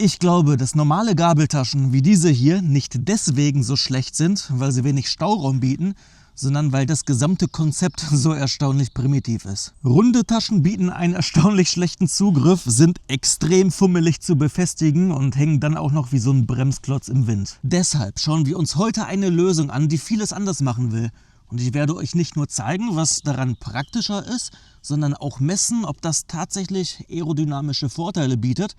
Ich glaube, dass normale Gabeltaschen wie diese hier nicht deswegen so schlecht sind, weil sie wenig Stauraum bieten, sondern weil das gesamte Konzept so erstaunlich primitiv ist. Runde Taschen bieten einen erstaunlich schlechten Zugriff, sind extrem fummelig zu befestigen und hängen dann auch noch wie so ein Bremsklotz im Wind. Deshalb schauen wir uns heute eine Lösung an, die vieles anders machen will. Und ich werde euch nicht nur zeigen, was daran praktischer ist, sondern auch messen, ob das tatsächlich aerodynamische Vorteile bietet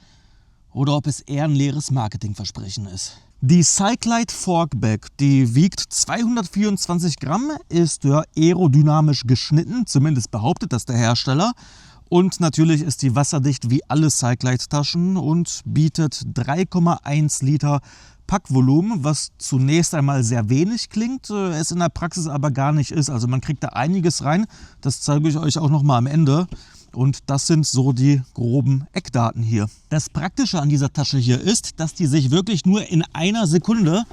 oder ob es eher ein leeres Marketingversprechen ist. Die Cyclite Forkback, die wiegt 224 Gramm, ist ja aerodynamisch geschnitten, zumindest behauptet das der Hersteller. Und natürlich ist die wasserdicht wie alle Cyclite-Taschen und bietet 3,1 Liter Packvolumen, was zunächst einmal sehr wenig klingt, es in der Praxis aber gar nicht ist. Also man kriegt da einiges rein, das zeige ich euch auch noch mal am Ende. Und das sind so die groben Eckdaten hier. Das Praktische an dieser Tasche hier ist, dass die sich wirklich nur in einer Sekunde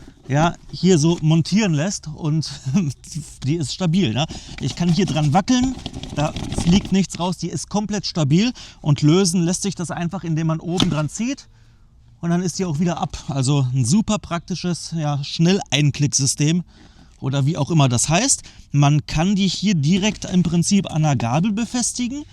hier so montieren lässt und die ist stabil. Ne? Ich kann hier dran wackeln, da fliegt nichts raus, die ist komplett stabil und lösen lässt sich das einfach, indem man oben dran zieht und dann ist die auch wieder ab. Also ein super praktisches Schnell-Einklick-System. Oder wie auch immer das heißt. Man kann die hier direkt im Prinzip an der Gabel befestigen.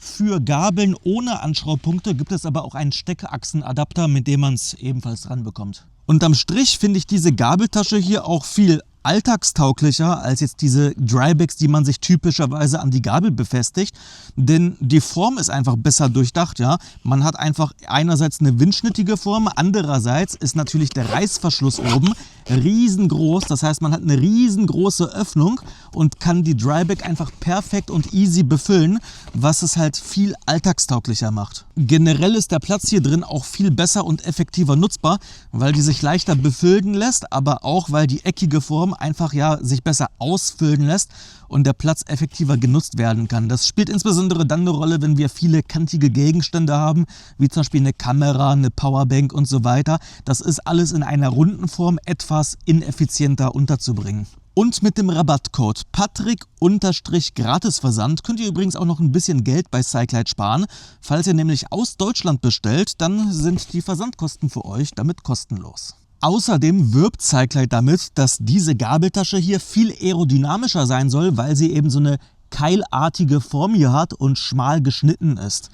Für Gabeln ohne Anschraubpunkte gibt es aber auch einen Steckachsenadapter, mit dem man es ebenfalls dran bekommt. Unterm Strich finde ich diese Gabeltasche hier auch viel alltagstauglicher als jetzt diese Drybacks, die man sich typischerweise an die Gabel befestigt. Denn die Form ist einfach besser durchdacht. Ja? Man hat einfach einerseits eine windschnittige Form, andererseits ist natürlich der Reißverschluss oben riesengroß. Das heißt, man hat eine riesengroße Öffnung und kann die Dryback einfach perfekt und easy befüllen, was es halt viel alltagstauglicher macht. Generell ist der Platz hier drin auch viel besser und effektiver nutzbar, weil die sich leichter befüllen lässt, aber auch, weil die eckige Form einfach sich besser ausfüllen lässt und der Platz effektiver genutzt werden kann. Das spielt insbesondere dann eine Rolle, wenn wir viele kantige Gegenstände haben, wie zum Beispiel eine Kamera, eine Powerbank und so weiter. Das ist alles in einer runden Form etwas ineffizienter unterzubringen. Und mit dem Rabattcode Patrick_Gratisversand könnt ihr übrigens auch noch ein bisschen Geld bei Cyclite sparen. Falls ihr nämlich aus Deutschland bestellt, dann sind die Versandkosten für euch damit kostenlos. Außerdem wirbt Cyclite damit, dass diese Gabeltasche hier viel aerodynamischer sein soll, weil sie eben so eine keilartige Form hier hat und schmal geschnitten ist.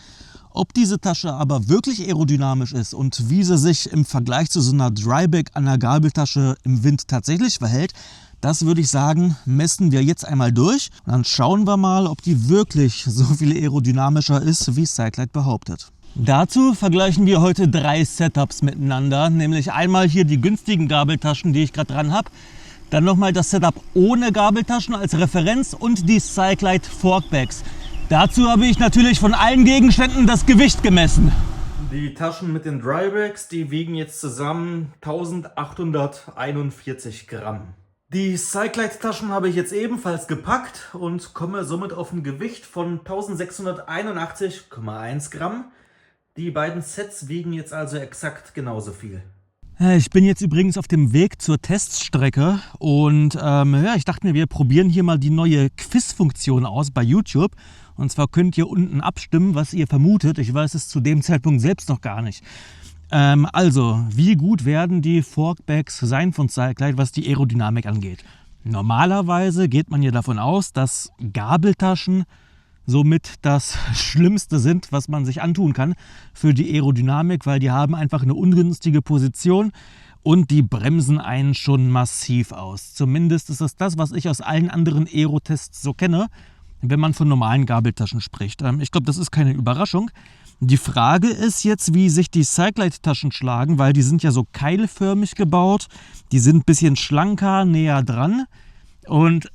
Ob diese Tasche aber wirklich aerodynamisch ist und wie sie sich im Vergleich zu so einer Dryback an der Gabeltasche im Wind tatsächlich verhält, das würde ich sagen, messen wir jetzt einmal durch. Und dann schauen wir mal, ob die wirklich so viel aerodynamischer ist, wie Cyclite behauptet. Dazu vergleichen wir heute 3 Setups miteinander, nämlich einmal hier die günstigen Gabeltaschen, die ich gerade dran habe, dann nochmal das Setup ohne Gabeltaschen als Referenz und die Cyclite Forkbacks. Dazu habe ich natürlich von allen Gegenständen das Gewicht gemessen. Die Taschen mit den Drybacks, die wiegen jetzt zusammen 1841 Gramm. Die Cyclite-Taschen habe ich jetzt ebenfalls gepackt und komme somit auf ein Gewicht von 1681,1 Gramm. Die beiden Sets wiegen jetzt also exakt genauso viel. Ich bin jetzt übrigens auf dem Weg zur Teststrecke und ich dachte mir, wir probieren hier mal die neue Quiz-Funktion aus bei YouTube. Und zwar könnt ihr unten abstimmen, was ihr vermutet. Ich weiß es zu dem Zeitpunkt selbst noch gar nicht. Also, wie gut werden die Forkbacks sein von Cyclite, was die Aerodynamik angeht? Normalerweise geht man ja davon aus, dass Gabeltaschen somit das Schlimmste sind, was man sich antun kann für die Aerodynamik, weil die haben einfach eine ungünstige Position und die bremsen einen schon massiv aus. Zumindest ist das, was ich aus allen anderen Aerotests so kenne, wenn man von normalen Gabeltaschen spricht. Ich glaube, das ist keine Überraschung. Die Frage ist jetzt, wie sich die Cyclite-Taschen schlagen, weil die sind ja so keilförmig gebaut. Die sind ein bisschen schlanker, näher dran und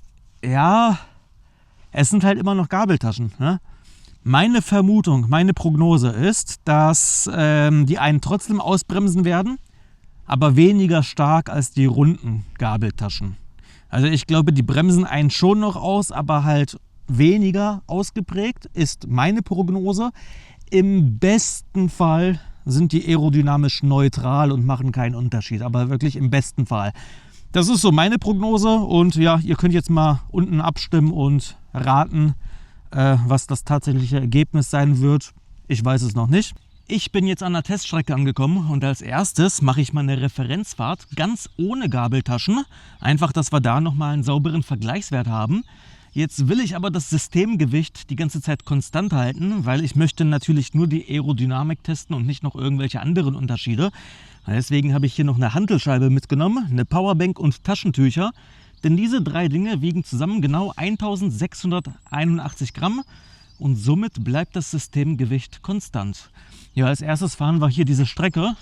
es sind halt immer noch Gabeltaschen. Ne? Meine Vermutung, meine Prognose ist, dass die einen trotzdem ausbremsen werden, aber weniger stark als die runden Gabeltaschen. Also ich glaube, die bremsen einen schon noch aus, aber halt weniger ausgeprägt, ist meine Prognose. Im besten Fall sind die aerodynamisch neutral und machen keinen Unterschied, aber wirklich im besten Fall. Das ist so meine Prognose und ja, ihr könnt jetzt mal unten abstimmen und raten, was das tatsächliche Ergebnis sein wird. Ich weiß es noch nicht. Ich bin jetzt an der Teststrecke angekommen und als erstes mache ich mal eine Referenzfahrt ganz ohne Gabeltaschen. Einfach, dass wir da nochmal einen sauberen Vergleichswert haben. Jetzt will ich aber das Systemgewicht die ganze Zeit konstant halten, weil ich möchte natürlich nur die Aerodynamik testen und nicht noch irgendwelche anderen Unterschiede. Deswegen habe ich hier noch eine Hantelscheibe mitgenommen, eine Powerbank und Taschentücher. Denn diese 3 Dinge wiegen zusammen genau 1681 Gramm und somit bleibt das Systemgewicht konstant. Ja, als erstes fahren wir hier diese Strecke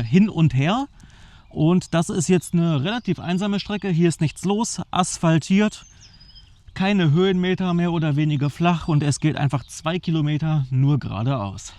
hin und her. Und das ist jetzt eine relativ einsame Strecke. Hier ist nichts los, asphaltiert. Keine Höhenmeter, mehr oder weniger flach und es geht einfach 2 Kilometer nur geradeaus.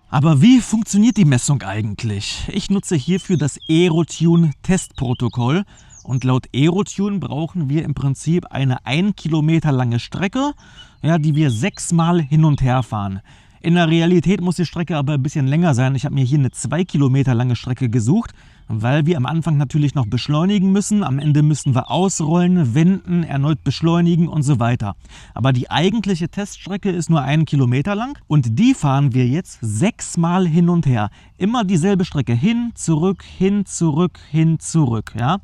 Aber wie funktioniert die Messung eigentlich? Ich nutze hierfür das Aerotune Testprotokoll und laut Aerotune brauchen wir im Prinzip eine 1 Kilometer lange Strecke, ja, die wir 6-mal hin und her fahren. In der Realität muss die Strecke aber ein bisschen länger sein. Ich habe mir hier eine 2 Kilometer lange Strecke gesucht, weil wir am Anfang natürlich noch beschleunigen müssen. Am Ende müssen wir ausrollen, wenden, erneut beschleunigen und so weiter. Aber die eigentliche Teststrecke ist nur 1 Kilometer lang und die fahren wir jetzt 6-mal hin und her. Immer dieselbe Strecke, hin, zurück, hin, zurück, hin, zurück. Ja?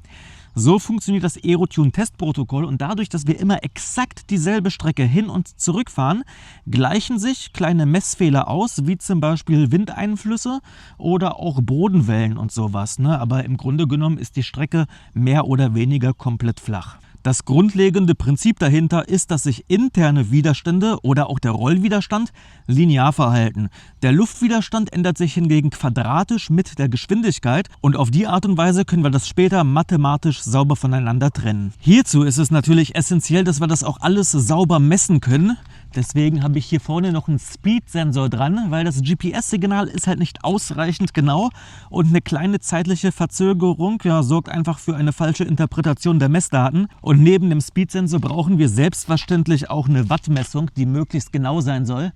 So funktioniert das Aerotune-Testprotokoll und dadurch, dass wir immer exakt dieselbe Strecke hin und zurück fahren, gleichen sich kleine Messfehler aus, wie zum Beispiel Windeinflüsse oder auch Bodenwellen und sowas. Aber im Grunde genommen ist die Strecke mehr oder weniger komplett flach. Das grundlegende Prinzip dahinter ist, dass sich interne Widerstände oder auch der Rollwiderstand linear verhalten. Der Luftwiderstand ändert sich hingegen quadratisch mit der Geschwindigkeit und auf die Art und Weise können wir das später mathematisch sauber voneinander trennen. Hierzu ist es natürlich essentiell, dass wir das auch alles sauber messen können. Deswegen habe ich hier vorne noch einen Speed-Sensor dran, weil das GPS-Signal ist halt nicht ausreichend genau und eine kleine zeitliche Verzögerung sorgt einfach für eine falsche Interpretation der Messdaten. Und neben dem Speed-Sensor brauchen wir selbstverständlich auch eine Wattmessung, die möglichst genau sein soll.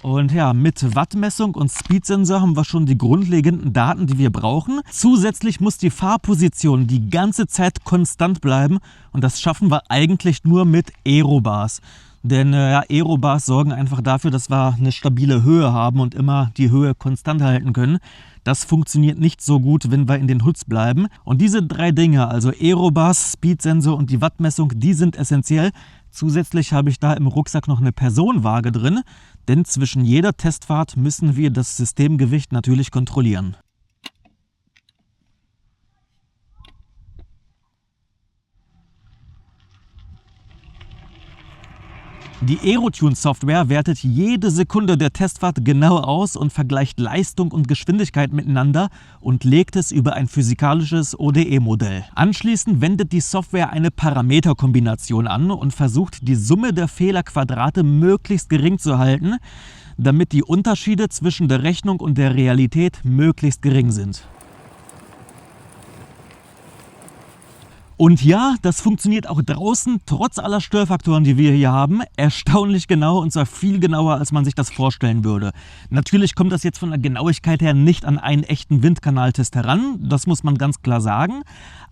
Und ja, mit Wattmessung und Speedsensor haben wir schon die grundlegenden Daten, die wir brauchen. Zusätzlich muss die Fahrposition die ganze Zeit konstant bleiben und das schaffen wir eigentlich nur mit Aerobars. Denn Aerobars sorgen einfach dafür, dass wir eine stabile Höhe haben und immer die Höhe konstant halten können. Das funktioniert nicht so gut, wenn wir in den Hoods bleiben. Und diese 3 Dinge, also Aerobars, Speedsensor und die Wattmessung, die sind essentiell. Zusätzlich habe ich da im Rucksack noch eine Personenwaage drin, denn zwischen jeder Testfahrt müssen wir das Systemgewicht natürlich kontrollieren. Die Aerotune-Software wertet jede Sekunde der Testfahrt genau aus und vergleicht Leistung und Geschwindigkeit miteinander und legt es über ein physikalisches ODE-Modell. Anschließend wendet die Software eine Parameterkombination an und versucht, die Summe der Fehlerquadrate möglichst gering zu halten, damit die Unterschiede zwischen der Rechnung und der Realität möglichst gering sind. Und ja, das funktioniert auch draußen, trotz aller Störfaktoren, die wir hier haben, erstaunlich genau und zwar viel genauer, als man sich das vorstellen würde. Natürlich kommt das jetzt von der Genauigkeit her nicht an einen echten Windkanaltest heran, das muss man ganz klar sagen.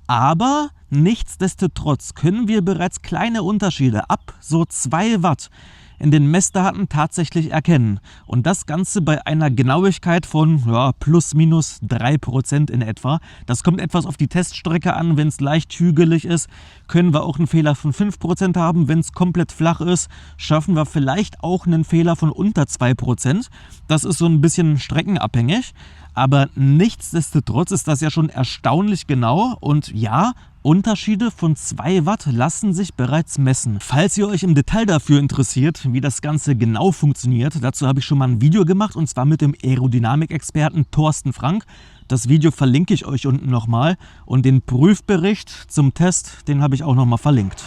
Aber nichtsdestotrotz können wir bereits kleine Unterschiede ab so 2 Watt in den Messdaten tatsächlich erkennen. Und das Ganze bei einer Genauigkeit von plus minus 3% in etwa. Das kommt etwas auf die Teststrecke an. Wenn es leicht hügelig ist, können wir auch einen Fehler von 5% haben. Wenn es komplett flach ist, schaffen wir vielleicht auch einen Fehler von unter 2%. Das ist so ein bisschen streckenabhängig. Aber nichtsdestotrotz ist das ja schon erstaunlich genau und ja, Unterschiede von 2 Watt lassen sich bereits messen. Falls ihr euch im Detail dafür interessiert, wie das Ganze genau funktioniert, dazu habe ich schon mal ein Video gemacht und zwar mit dem Aerodynamik-Experten Thorsten Frank. Das Video verlinke ich euch unten nochmal und den Prüfbericht zum Test, den habe ich auch nochmal verlinkt.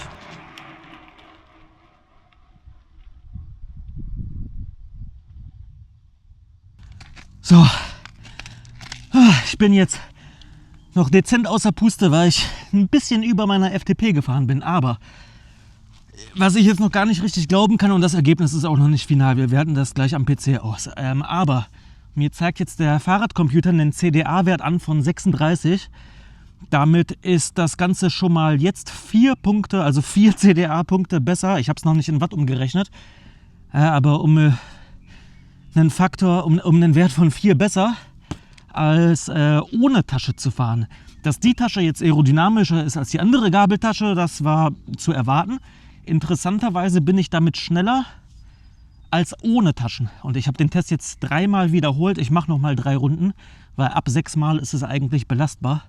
So, ich bin jetzt noch dezent außer Puste, weil ich ein bisschen über meiner FTP gefahren bin. Aber was ich jetzt noch gar nicht richtig glauben kann, und das Ergebnis ist auch noch nicht final, wir werten das gleich am PC aus. Aber mir zeigt jetzt der Fahrradcomputer einen CDA-Wert an von 36. Damit ist das Ganze schon mal jetzt 4 Punkte, also 4 CDA-Punkte besser. Ich habe es noch nicht in Watt umgerechnet, aber um einen Faktor, um einen Wert von 4 besser als ohne Tasche zu fahren. Dass die Tasche jetzt aerodynamischer ist als die andere Gabeltasche, das war zu erwarten. Interessanterweise bin ich damit schneller als ohne Taschen. Und ich habe den Test jetzt 3-mal wiederholt. Ich mache nochmal 3 Runden, weil ab 6 Mal ist es eigentlich belastbar.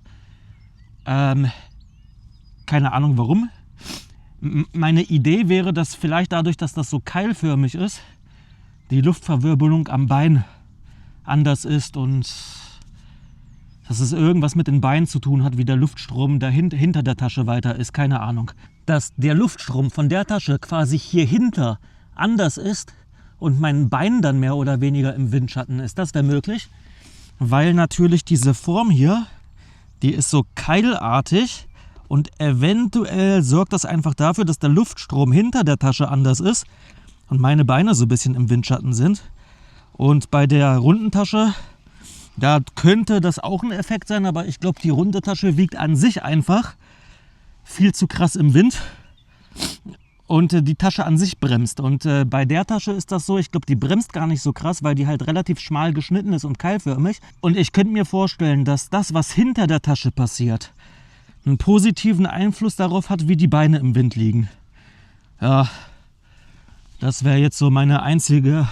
Keine Ahnung warum. Meine Idee wäre, dass vielleicht dadurch, dass das so keilförmig ist, die Luftverwirbelung am Bein anders ist und dass es irgendwas mit den Beinen zu tun hat, wie der Luftstrom hinter der Tasche weiter ist. Keine Ahnung. Dass der Luftstrom von der Tasche quasi hier hinter anders ist und mein Bein dann mehr oder weniger im Windschatten ist, das wäre möglich. Weil natürlich diese Form hier, die ist so keilartig und eventuell sorgt das einfach dafür, dass der Luftstrom hinter der Tasche anders ist und meine Beine so ein bisschen im Windschatten sind. Und bei der runden Tasche, da könnte das auch ein Effekt sein, aber ich glaube, die runde Tasche wiegt an sich einfach viel zu krass im Wind und die Tasche an sich bremst. Und bei der Tasche ist das so, ich glaube, die bremst gar nicht so krass, weil die halt relativ schmal geschnitten ist und keilförmig. Und ich könnte mir vorstellen, dass das, was hinter der Tasche passiert, einen positiven Einfluss darauf hat, wie die Beine im Wind liegen. Ja, das wäre jetzt so meine einzige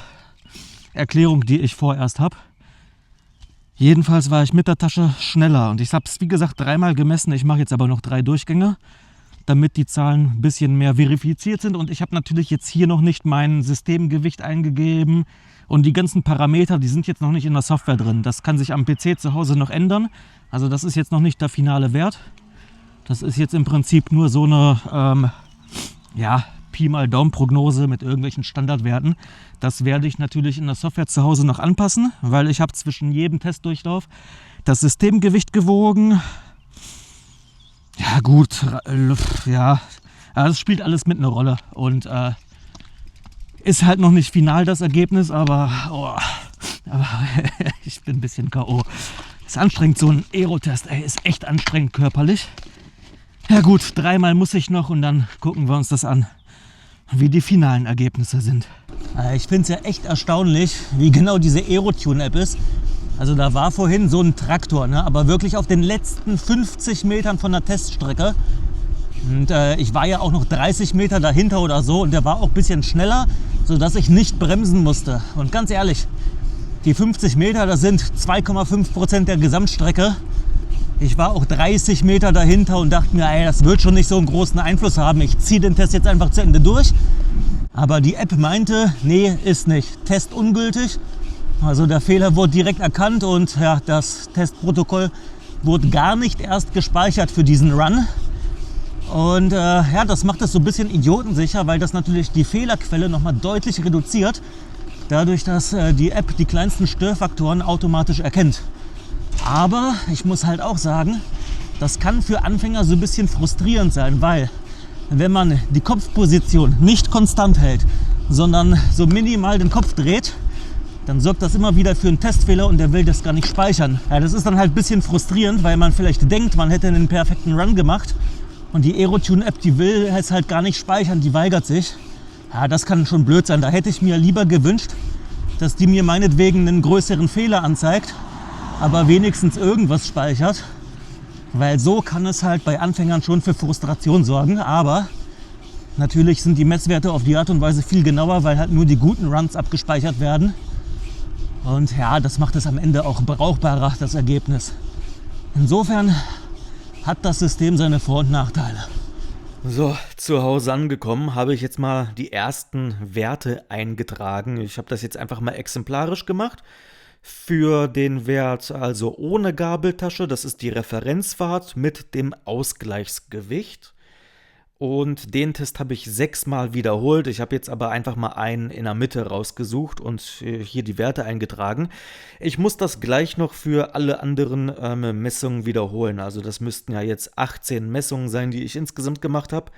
Erklärung, die ich vorerst habe. Jedenfalls war ich mit der Tasche schneller und ich habe es wie gesagt 3-mal gemessen. Ich mache jetzt aber noch 3 Durchgänge, damit die Zahlen ein bisschen mehr verifiziert sind. Und ich habe natürlich jetzt hier noch nicht mein Systemgewicht eingegeben und die ganzen Parameter, die sind jetzt noch nicht in der Software drin. Das kann sich am PC zu Hause noch ändern. Also das ist jetzt noch nicht der finale Wert. Das ist jetzt im Prinzip nur so eine Pi mal Daumen-Prognose mit irgendwelchen Standardwerten. Das werde ich natürlich in der Software zu Hause noch anpassen, weil ich habe zwischen jedem Testdurchlauf das Systemgewicht gewogen. Ja gut, ja, das spielt alles mit einer Rolle und ist halt noch nicht final das Ergebnis, aber ich bin ein bisschen K.O. Ist anstrengend, so ein Aerotest, ist echt anstrengend körperlich. Ja gut, 3-mal muss ich noch und dann gucken wir uns das an, wie die finalen Ergebnisse sind. Ich finde es ja echt erstaunlich, wie genau diese Aerotune-App ist. Also da war vorhin so ein Traktor, ne? Aber wirklich auf den letzten 50 Metern von der Teststrecke. Und ich war ja auch noch 30 Meter dahinter oder so und der war auch ein bisschen schneller, sodass ich nicht bremsen musste. Und ganz ehrlich, die 50 Meter, das sind 2,5% der Gesamtstrecke. Ich war auch 30 Meter dahinter und dachte mir, das wird schon nicht so einen großen Einfluss haben. Ich ziehe den Test jetzt einfach zu Ende durch. Aber die App meinte, nee, ist nicht. Test ungültig. Also der Fehler wurde direkt erkannt und ja, das Testprotokoll wurde gar nicht erst gespeichert für diesen Run. Und das macht es so ein bisschen idiotensicher, weil das natürlich die Fehlerquelle nochmal deutlich reduziert. Dadurch, dass die App die kleinsten Störfaktoren automatisch erkennt. Aber ich muss halt auch sagen, das kann für Anfänger so ein bisschen frustrierend sein, weil wenn man die Kopfposition nicht konstant hält, sondern so minimal den Kopf dreht, dann sorgt das immer wieder für einen Testfehler und der will das gar nicht speichern. Ja, das ist dann halt ein bisschen frustrierend, weil man vielleicht denkt, man hätte einen perfekten Run gemacht und die Aerotune-App, die will es halt gar nicht speichern, die weigert sich. Ja, das kann schon blöd sein. Da hätte ich mir lieber gewünscht, dass die mir meinetwegen einen größeren Fehler anzeigt, aber wenigstens irgendwas speichert, weil so kann es halt bei Anfängern schon für Frustration sorgen, aber natürlich sind die Messwerte auf die Art und Weise viel genauer, weil halt nur die guten Runs abgespeichert werden und ja, das macht es am Ende auch brauchbarer, das Ergebnis. Insofern hat das System seine Vor- und Nachteile. So, zu Hause angekommen, habe ich jetzt mal die ersten Werte eingetragen. Ich habe das jetzt einfach mal exemplarisch gemacht. Für den Wert also ohne Gabeltasche, das ist die Referenzfahrt mit dem Ausgleichsgewicht. Und den Test habe ich 6-mal wiederholt. Ich habe jetzt aber einfach mal einen in der Mitte rausgesucht und hier die Werte eingetragen. Ich muss das gleich noch für alle anderen Messungen wiederholen. Also das müssten ja jetzt 18 Messungen sein, die ich insgesamt gemacht habe.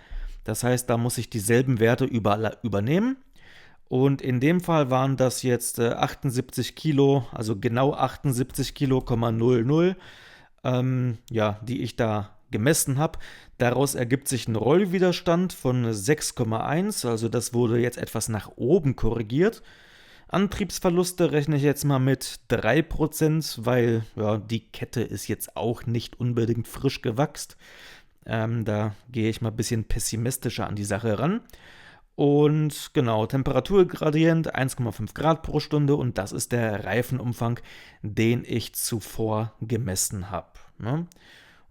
Das heißt, da muss ich dieselben Werte überall übernehmen. Und in dem Fall waren das jetzt 78 Kilo, also genau 78 Kilo,00 die ich da gemessen habe. Daraus ergibt sich ein Rollwiderstand von 6,1, also das wurde jetzt etwas nach oben korrigiert. Antriebsverluste rechne ich jetzt mal mit 3%, weil die Kette ist jetzt auch nicht unbedingt frisch gewachst. Da gehe ich mal ein bisschen pessimistischer an die Sache ran. Und genau, Temperaturgradient 1,5 Grad pro Stunde und das ist der Reifenumfang, den ich zuvor gemessen habe. Ne?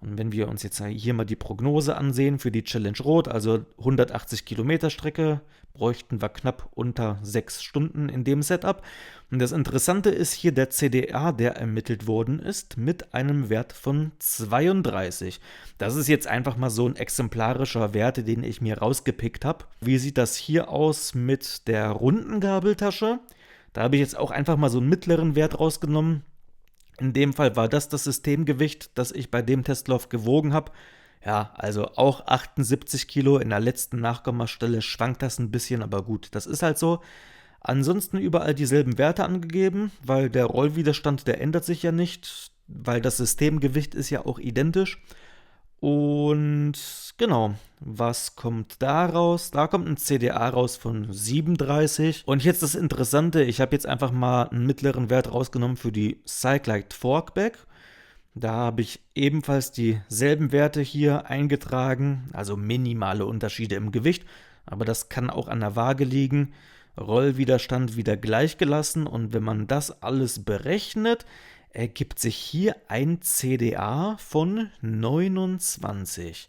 Und wenn wir uns jetzt hier mal die Prognose ansehen für die Challenge Rot, also 180 Kilometer Strecke, bräuchten wir knapp unter 6 Stunden in dem Setup. Und das Interessante ist hier der CDA, der ermittelt worden ist, mit einem Wert von 32. Das ist jetzt einfach mal so ein exemplarischer Wert, den ich mir rausgepickt habe. Wie sieht das hier aus mit der runden Gabeltasche? Da habe ich jetzt auch einfach mal so einen mittleren Wert rausgenommen. In dem Fall war das Systemgewicht, das ich bei dem Testlauf gewogen habe. Ja, also auch 78 Kilo. In der letzten Nachkommastelle schwankt das ein bisschen, aber gut, das ist halt so. Ansonsten überall dieselben Werte angegeben, weil der Rollwiderstand, der ändert sich ja nicht, weil das Systemgewicht ist ja auch identisch. Und genau, was kommt da raus? Da kommt ein CDA raus von 37. Und jetzt das Interessante, ich habe jetzt einfach mal einen mittleren Wert rausgenommen für die Cyclite Forkback. Da habe ich ebenfalls dieselben Werte hier eingetragen, also minimale Unterschiede im Gewicht, aber das kann auch an der Waage liegen. Rollwiderstand wieder gleich gelassen und wenn man das alles berechnet, ergibt sich hier ein CDA von 29.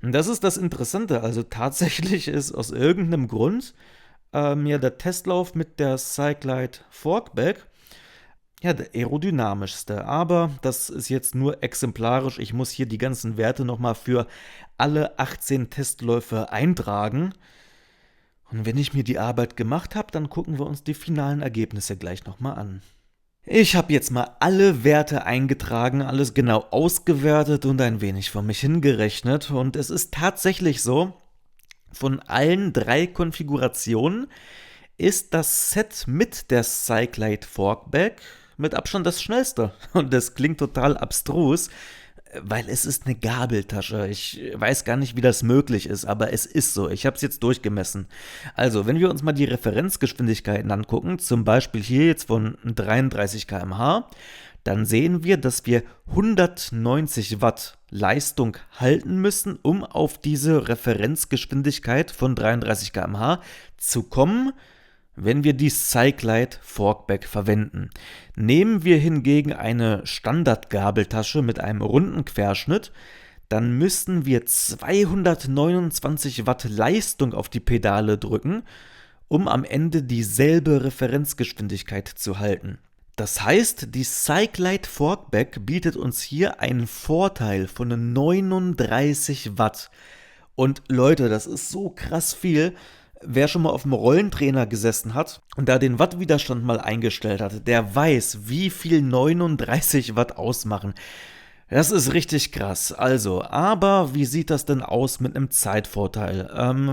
Und das ist das Interessante, also tatsächlich ist aus irgendeinem Grund der Testlauf mit der Cyclite Forkback der aerodynamischste, aber das ist jetzt nur exemplarisch. Ich muss hier die ganzen Werte nochmal für alle 18 Testläufe eintragen. Und wenn ich mir die Arbeit gemacht habe, dann gucken wir uns die finalen Ergebnisse gleich nochmal an. Ich habe jetzt mal alle Werte eingetragen, alles genau ausgewertet und ein wenig vor mich hingerechnet. Und es ist tatsächlich so, von allen 3 Konfigurationen ist das Set mit der Cyclite Forkback mit Abstand das schnellste. Und das klingt total abstrus, weil es ist eine Gabeltasche. Ich weiß gar nicht, wie das möglich ist, aber es ist so. Ich habe es jetzt durchgemessen. Also, wenn wir uns mal die Referenzgeschwindigkeiten angucken, zum Beispiel hier jetzt von 33 km/h, dann sehen wir, dass wir 190 Watt Leistung halten müssen, um auf diese Referenzgeschwindigkeit von 33 km/h zu kommen, wenn wir die Cyclite Forkback verwenden. Nehmen wir hingegen eine Standardgabeltasche mit einem runden Querschnitt, dann müssten wir 229 Watt Leistung auf die Pedale drücken, um am Ende dieselbe Referenzgeschwindigkeit zu halten. Das heißt, die Cyclite Forkback bietet uns hier einen Vorteil von 39 Watt. Und Leute, das ist so krass viel. Wer schon mal auf dem Rollentrainer gesessen hat und da den Wattwiderstand mal eingestellt hat, der weiß, wie viel 39 Watt ausmachen. Das ist richtig krass. Also, aber wie sieht das denn aus mit einem Zeitvorteil?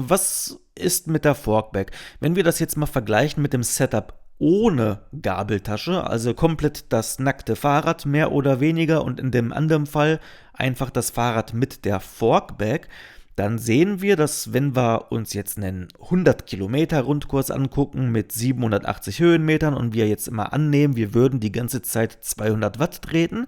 Was ist mit der Forkback? Wenn wir das jetzt mal vergleichen mit dem Setup ohne Gabeltasche, also komplett das nackte Fahrrad mehr oder weniger und in dem anderen Fall einfach das Fahrrad mit der Forkback, dann sehen wir, dass wenn wir uns jetzt einen 100 Kilometer Rundkurs angucken mit 780 Höhenmetern und wir jetzt immer annehmen, wir würden die ganze Zeit 200 Watt treten,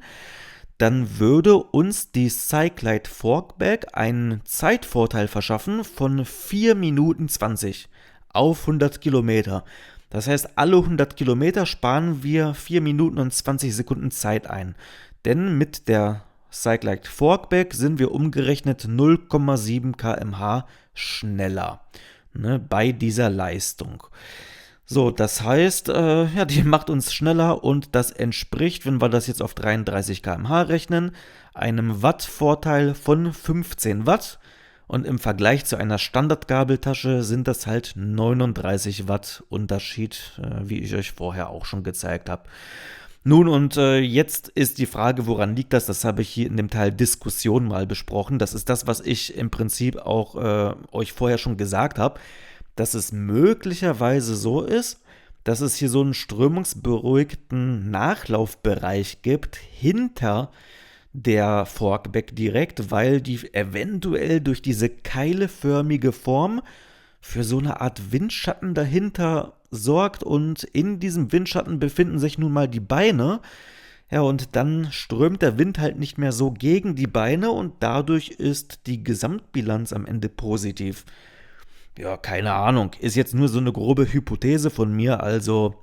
dann würde uns die Cyclite Forkback einen Zeitvorteil verschaffen von 4 Minuten 20 auf 100 Kilometer. Das heißt, alle 100 Kilometer sparen wir 4 Minuten und 20 Sekunden Zeit ein. Denn mit der Cyclite Forkback sind wir umgerechnet 0,7 km/h schneller bei dieser Leistung. So, das heißt, die macht uns schneller und das entspricht, wenn wir das jetzt auf 33 km/h rechnen, einem Wattvorteil von 15 Watt. Und im Vergleich zu einer Standardgabeltasche sind das halt 39 Watt Unterschied, wie ich euch vorher auch schon gezeigt habe. Nun und jetzt ist die Frage, woran liegt das? Das habe ich hier in dem Teil Diskussion mal besprochen. Das ist das, was ich im Prinzip auch euch vorher schon gesagt habe, dass es möglicherweise so ist, dass es hier so einen strömungsberuhigten Nachlaufbereich gibt hinter der Forkback direkt, weil die eventuell durch diese keileförmige Form für so eine Art Windschatten dahinter sorgt und in diesem Windschatten befinden sich nun mal die Beine. Ja, und dann strömt der Wind halt nicht mehr so gegen die Beine und dadurch ist die Gesamtbilanz am Ende positiv. Ja, keine Ahnung, ist jetzt nur so eine grobe Hypothese von mir, also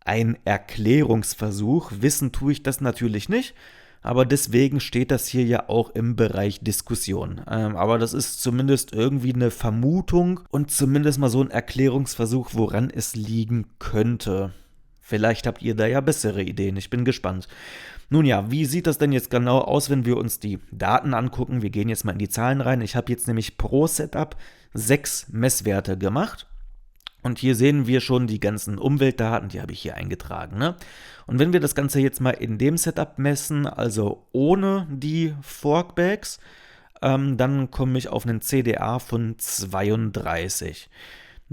ein Erklärungsversuch. Wissen tue ich das natürlich nicht, aber deswegen steht das hier ja auch im Bereich Diskussion. Aber das ist zumindest irgendwie eine Vermutung und zumindest mal so ein Erklärungsversuch, woran es liegen könnte. Vielleicht habt ihr da ja bessere Ideen, ich bin gespannt. Nun ja, wie sieht das denn jetzt genau aus, wenn wir uns die Daten angucken? Wir gehen jetzt mal in die Zahlen rein. Ich habe jetzt nämlich pro Setup 6 Messwerte gemacht. Und hier sehen wir schon die ganzen Umweltdaten, die habe ich hier eingetragen. Ne? Und wenn wir das Ganze jetzt mal in dem Setup messen, also ohne die Forkbacks, dann komme ich auf einen CDA von 32.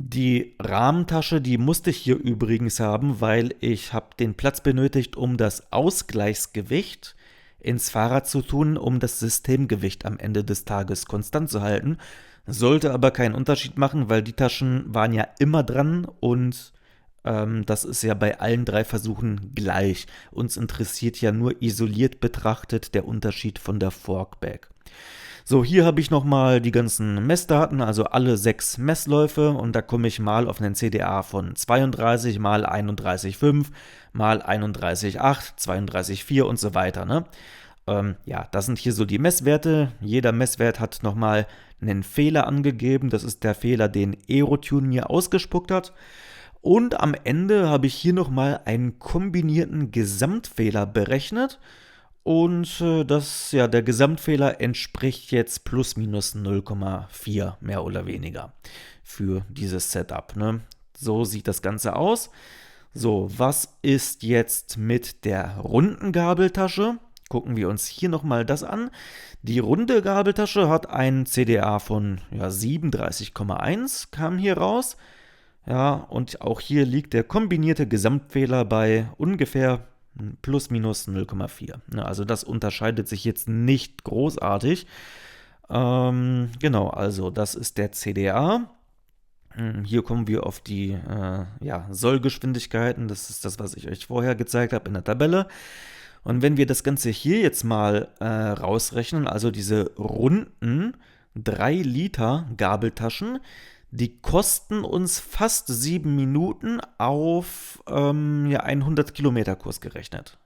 Die Rahmentasche, die musste ich hier übrigens haben, weil ich habe den Platz benötigt, um das Ausgleichsgewicht ins Fahrrad zu tun, um das Systemgewicht am Ende des Tages konstant zu halten. Sollte aber keinen Unterschied machen, weil die Taschen waren ja immer dran und das ist ja bei allen 3 Versuchen gleich. Uns interessiert ja nur isoliert betrachtet der Unterschied von der Forkback. So, hier habe ich nochmal die ganzen Messdaten, also alle 6 Messläufe und da komme ich mal auf einen CDA von 32 mal 31,5 mal 31,8, 32,4 und so weiter. Ne? Ja, das sind hier so die Messwerte. Jeder Messwert hat nochmal einen Fehler angegeben. Das ist der Fehler, den Aerotune mir ausgespuckt hat. Und am Ende habe ich hier nochmal einen kombinierten Gesamtfehler berechnet. Und der Gesamtfehler entspricht jetzt plus minus 0,4 mehr oder weniger für dieses Setup. Ne? So sieht das Ganze aus. So, was ist jetzt mit der runden Gabeltasche? Gucken wir uns hier nochmal das an. Die runde Gabeltasche hat einen CDA von 37,1, kam hier raus. Ja, und auch hier liegt der kombinierte Gesamtfehler bei ungefähr plus minus 0,4. Also das unterscheidet sich jetzt nicht großartig. Genau, also das ist der CDA. Hier kommen wir auf die Sollgeschwindigkeiten. Das ist das, was ich euch vorher gezeigt habe in der Tabelle. Und wenn wir das Ganze hier jetzt mal rausrechnen, also diese runden 3 Liter Gabeltaschen, die kosten uns fast 7 Minuten auf 100 Kilometer Kurs gerechnet.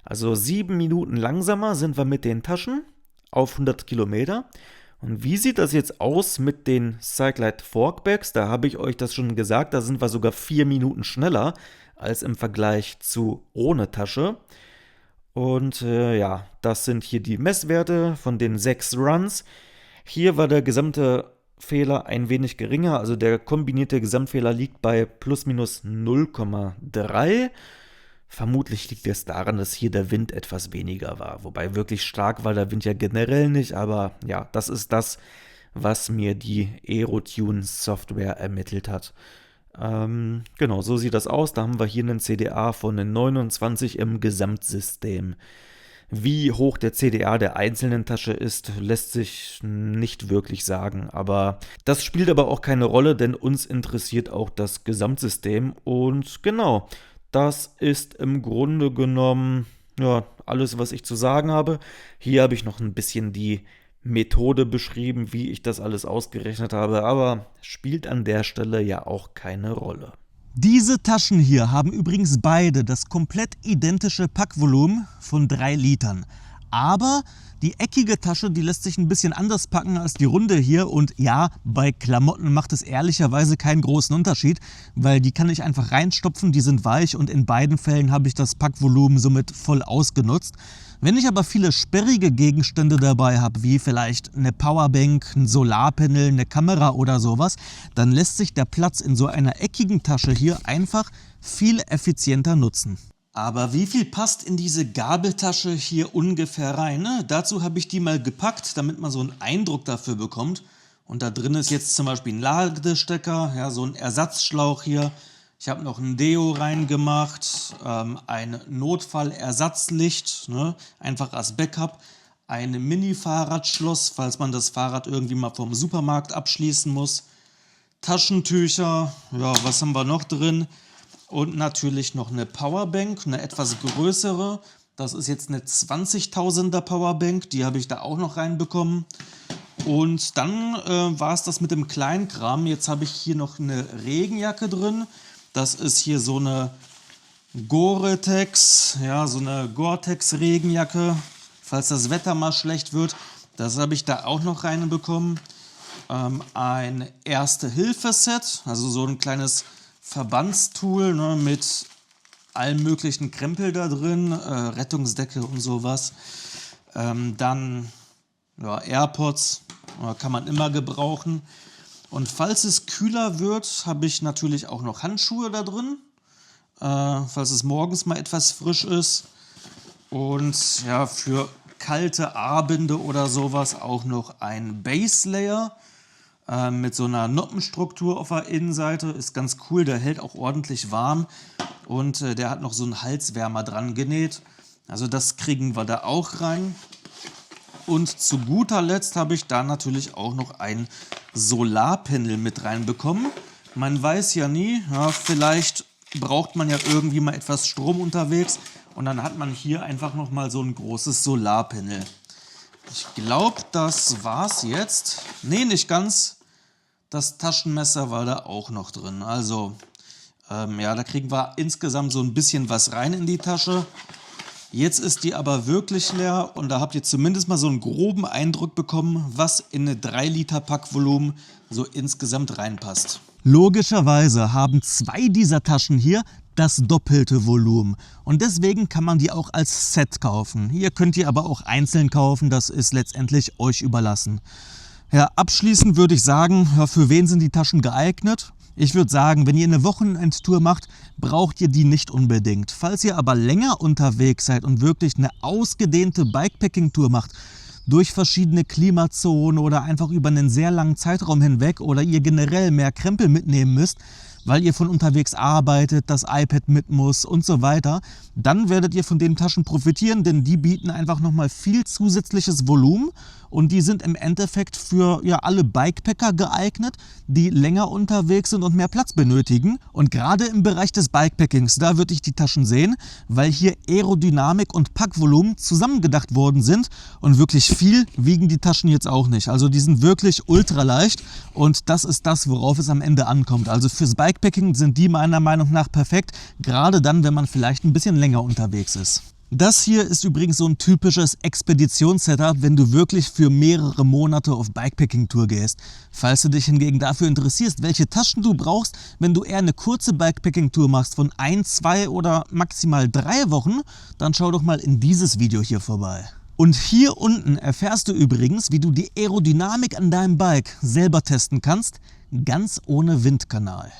Also 7 Minuten langsamer sind wir mit den Taschen auf 100 Kilometer. Und wie sieht das jetzt aus mit den Cyclide Forkbacks? Da habe ich euch das schon gesagt, da sind wir sogar 4 Minuten schneller als im Vergleich zu ohne Tasche. Und das sind hier die Messwerte von den 6 Runs. Hier war der gesamte Fehler ein wenig geringer, also der kombinierte Gesamtfehler liegt bei plus minus 0,3. Vermutlich liegt es daran, dass hier der Wind etwas weniger war. Wobei wirklich stark war der Wind ja generell nicht, aber ja, das ist das, was mir die Aerotune-Software ermittelt hat. Genau, so sieht das aus. Da haben wir hier einen CDA von 29 im Gesamtsystem. Wie hoch der CDA der einzelnen Tasche ist, lässt sich nicht wirklich sagen. Aber das spielt aber auch keine Rolle, denn uns interessiert auch das Gesamtsystem. Und genau, das ist im Grunde genommen alles, was ich zu sagen habe. Hier habe ich noch ein bisschen die Methode beschrieben, wie ich das alles ausgerechnet habe, aber spielt an der Stelle ja auch keine Rolle. Diese Taschen hier haben übrigens beide das komplett identische Packvolumen von 3 Litern. Aber die eckige Tasche, die lässt sich ein bisschen anders packen als die runde hier. Und ja, bei Klamotten macht es ehrlicherweise keinen großen Unterschied, weil die kann ich einfach reinstopfen, die sind weich und in beiden Fällen habe ich das Packvolumen somit voll ausgenutzt. Wenn ich aber viele sperrige Gegenstände dabei habe, wie vielleicht eine Powerbank, ein Solarpanel, eine Kamera oder sowas, dann lässt sich der Platz in so einer eckigen Tasche hier einfach viel effizienter nutzen. Aber wie viel passt in diese Gabeltasche hier ungefähr rein? Ne? Dazu habe ich die mal gepackt, damit man so einen Eindruck dafür bekommt. Und da drin ist jetzt zum Beispiel ein Ladestecker, so ein Ersatzschlauch hier, Ich habe noch ein Deo reingemacht, ein Notfallersatzlicht, ne, einfach als Backup, ein Mini-Fahrradschloss, falls man das Fahrrad irgendwie mal vom Supermarkt abschließen muss, Taschentücher, ja, was haben wir noch drin? Und natürlich noch eine Powerbank, eine etwas größere. Das ist jetzt eine 20.000er Powerbank, die habe ich da auch noch reinbekommen. Und dann war es das mit dem Kleinkram. Jetzt habe ich hier noch eine Regenjacke drin. Das ist hier so eine Gore-Tex, ja, so eine Gore-Tex-Regenjacke, falls das Wetter mal schlecht wird. Das habe ich da auch noch reinbekommen. Ein Erste-Hilfe-Set, also so ein kleines Verbandstool, ne, mit allen möglichen Krempel da drin, Rettungsdecke und sowas. Dann ja, AirPods, kann man immer gebrauchen. Und falls es kühler wird, habe ich natürlich auch noch Handschuhe da drin, falls es morgens mal etwas frisch ist. Und ja, für kalte Abende oder sowas auch noch ein Base Layer mit so einer Noppenstruktur auf der Innenseite. Ist ganz cool, der hält auch ordentlich warm und der hat noch so einen Halswärmer dran genäht. Also das kriegen wir da auch rein. Und zu guter Letzt habe ich da natürlich auch noch ein Solarpanel mit reinbekommen. Man weiß ja nie, ja, vielleicht braucht man ja irgendwie mal etwas Strom unterwegs und dann hat man hier einfach nochmal so ein großes Solarpanel. Ich glaube, das war's jetzt. Nee, nicht ganz. Das Taschenmesser war da auch noch drin. Also, ja, da kriegen wir insgesamt so ein bisschen was rein in die Tasche. Jetzt ist die aber wirklich leer und da habt ihr zumindest mal so einen groben Eindruck bekommen, was in eine 3 Liter Packvolumen so insgesamt reinpasst. Logischerweise haben 2 dieser Taschen hier das doppelte Volumen und deswegen kann man die auch als Set kaufen. Ihr könnt die aber auch einzeln kaufen, das ist letztendlich euch überlassen. Ja, abschließend würde ich sagen, ja, für wen sind die Taschen geeignet? Ich würde sagen, wenn ihr eine Wochenendtour macht, braucht ihr die nicht unbedingt. Falls ihr aber länger unterwegs seid und wirklich eine ausgedehnte Bikepacking-Tour macht, durch verschiedene Klimazonen oder einfach über einen sehr langen Zeitraum hinweg oder ihr generell mehr Krempel mitnehmen müsst, weil ihr von unterwegs arbeitet, das iPad mit muss und so weiter, dann werdet ihr von den Taschen profitieren, denn die bieten einfach nochmal viel zusätzliches Volumen und die sind im Endeffekt für ja, alle Bikepacker geeignet, die länger unterwegs sind und mehr Platz benötigen. Und gerade im Bereich des Bikepackings, da würde ich die Taschen sehen, weil hier Aerodynamik und Packvolumen zusammengedacht worden sind und wirklich viel wiegen die Taschen jetzt auch nicht. Also die sind wirklich ultra leicht und das ist das, worauf es am Ende ankommt. Also fürs Bikepacking sind die meiner Meinung nach perfekt, gerade dann, wenn man vielleicht ein bisschen länger unterwegs ist. Das hier ist übrigens so ein typisches Expeditionssetup, wenn du wirklich für mehrere Monate auf Bikepacking-Tour gehst. Falls du dich hingegen dafür interessierst, welche Taschen du brauchst, wenn du eher eine kurze Bikepacking-Tour machst von 1, 2 oder maximal 3 Wochen, dann schau doch mal in dieses Video hier vorbei. Und hier unten erfährst du übrigens, wie du die Aerodynamik an deinem Bike selber testen kannst, ganz ohne Windkanal.